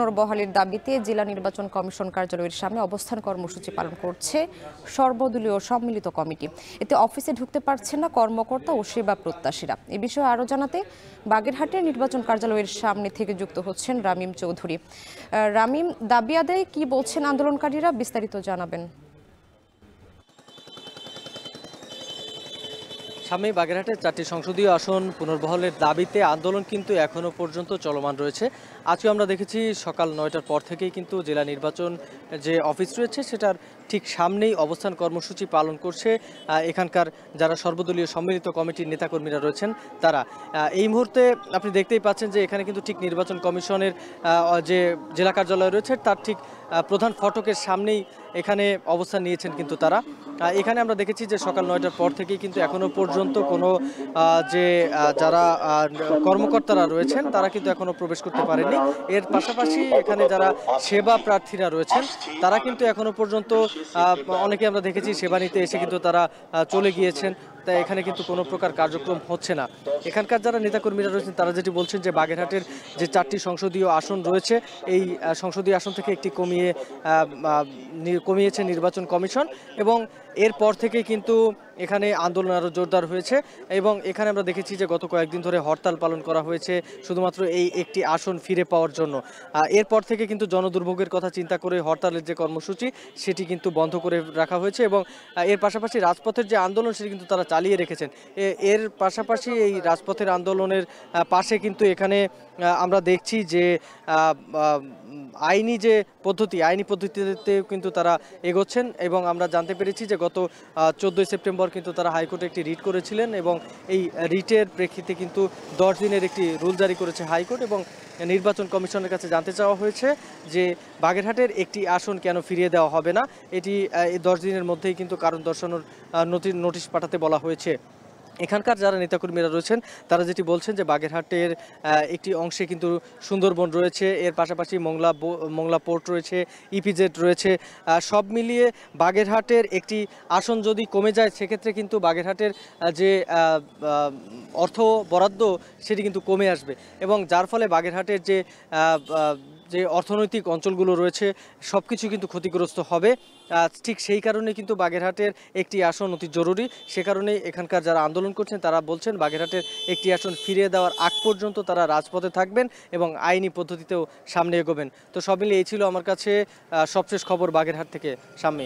পুনর্বহালের দাবিতে জেলা নির্বাচন কমিশন কার্যালয়ের সামনে অবস্থান কর্মসূচি পালন করছে সর্বদলীয় সম্মিলিত কমিটি। এতে অফিসে ঢুকতে পারছেন না কর্মকর্তা ও সেবা প্রত্যাশীরা। এ বিষয়ে আরও জানাতে বাগেরহাটের নির্বাচন কার্যালয়ের সামনে থেকে যুক্ত হচ্ছেন রামিম চৌধুরী। রামিম, দাবি আদায়ে কি বলছেন আন্দোলনকারীরা, বিস্তারিত জানাবেন। সামনে বাগেরহাটের 4টি সংসদীয় আসন পুনর্বহালের দাবিতে আন্দোলন কিন্তু এখনো পর্যন্ত চলমান রয়েছে। আজকে আমরা দেখেছি সকাল 9টার পর থেকেই কিন্তু জেলা নির্বাচন যে অফিস রয়েছে সেটার ঠিক সামনেই অবস্থান কর্মসূচি পালন করছে এখানকার যারা সর্বদলীয় সম্মিলিত কমিটির নেতাকর্মীরা রয়েছেন তারা। এই মুহূর্তে আপনি দেখতেই পাচ্ছেন যে এখানে কিন্তু ঠিক নির্বাচন কমিশনের যে জেলা কার্যালয় রয়েছে তার ঠিক প্রধান ফটকের সামনেই এখানে অবস্থান নিয়েছেন কিন্তু তারা। এখানে আমরা দেখেছি যে সকাল 9টার পর থেকেই কিন্তু এখনো পর্যন্ত কোনো যে যারা কর্মকর্তারা রয়েছেন তারা কিন্তু এখনো প্রবেশ করতে পারেনি। এর পাশাপাশি এখানে যারা সেবা প্রার্থীরা রয়েছেন তারা কিন্তু এখনো পর্যন্ত অনেকে আমরা দেখেছি সেবা নিতে এসে কিন্তু তারা চলে গিয়েছেন। তাই এখানে কিন্তু কোনো প্রকার কার্যক্রম হচ্ছে না। এখানকার যারা নেতাকর্মীরা রয়েছেন তারা যেটি বলছেন যে বাগেরহাটের যে 4টি সংসদীয় আসন রয়েছে এই সংসদীয় আসন থেকে একটি কমিয়েছে নির্বাচন কমিশন এবং এরপর থেকে কিন্তু এখানে আন্দোলন আরও জোরদার হয়েছে এবং এখানে আমরা দেখেছি যে গত কয়েকদিন ধরে হরতাল পালন করা হয়েছে শুধুমাত্র এই একটি আসন ফিরে পাওয়ার জন্য। এরপর থেকে কিন্তু জনদুর্ভোগের কথা চিন্তা করে হরতালের যে কর্মসূচি সেটি কিন্তু বন্ধ করে রাখা হয়েছে এবং এর পাশাপাশি রাজপথের যে আন্দোলন সেটি কিন্তু তারা চালিয়ে রেখেছেন। এর পাশাপাশি এই রাজপথের আন্দোলনের পাশে কিন্তু এখানে আমরা দেখছি যে আইনি পদ্ধতিতে কিন্তু তারা এগোচ্ছেন এবং আমরা জানতে পেরেছি যে গত 14 সেপ্টেম্বর কিন্তু তারা হাইকোর্টে একটি রিট করেছিলেন এবং এই রিটের প্রেক্ষিতে কিন্তু 10 দিনের একটি রুল জারি করেছে হাইকোর্ট এবং নির্বাচন কমিশনের কাছে জানতে চাওয়া হয়েছে যে বাগেরহাটের একটি আসন কেন ফিরিয়ে দেওয়া হবে না। এটি 10 দিনের মধ্যেই কিন্তু কারণ দর্শানোর নোটিশ পাঠাতে বলা হয়েছে। এখানকার যারা নেতাকর্মীরা রয়েছেন তারা যেটি বলছেন যে বাগেরহাটের একটি অংশে কিন্তু সুন্দরবন রয়েছে, এর পাশাপাশি মোংলা পোর্ট রয়েছে, ইপিজেড রয়েছে। সব মিলিয়ে বাগেরহাটের একটি আসন যদি কমে যায় সেক্ষেত্রে কিন্তু বাগেরহাটের যে অর্থ বরাদ্দ সেটি কিন্তু কমে আসবে এবং যার ফলে বাগেরহাটের যে অর্থনৈতিক অঞ্চলগুলো রয়েছে সব কিছু কিন্তু ক্ষতিগ্রস্ত হবে। ঠিক সেই কারণে কিন্তু বাগেরহাটের একটি আসন অতি জরুরি। সে কারণেই এখানকার যারা আন্দোলন করছেন তারা বলছেন বাগেরহাটের একটি আসন ফিরিয়ে দেওয়ার আগ পর্যন্ত তারা রাজপথে থাকবেন এবং আইনি পদ্ধতিতেও সামনে এগোবেন। তো সব মিলিয়ে এই ছিল আমার কাছে সবশেষ খবর বাগেরহাট থেকে। সামনে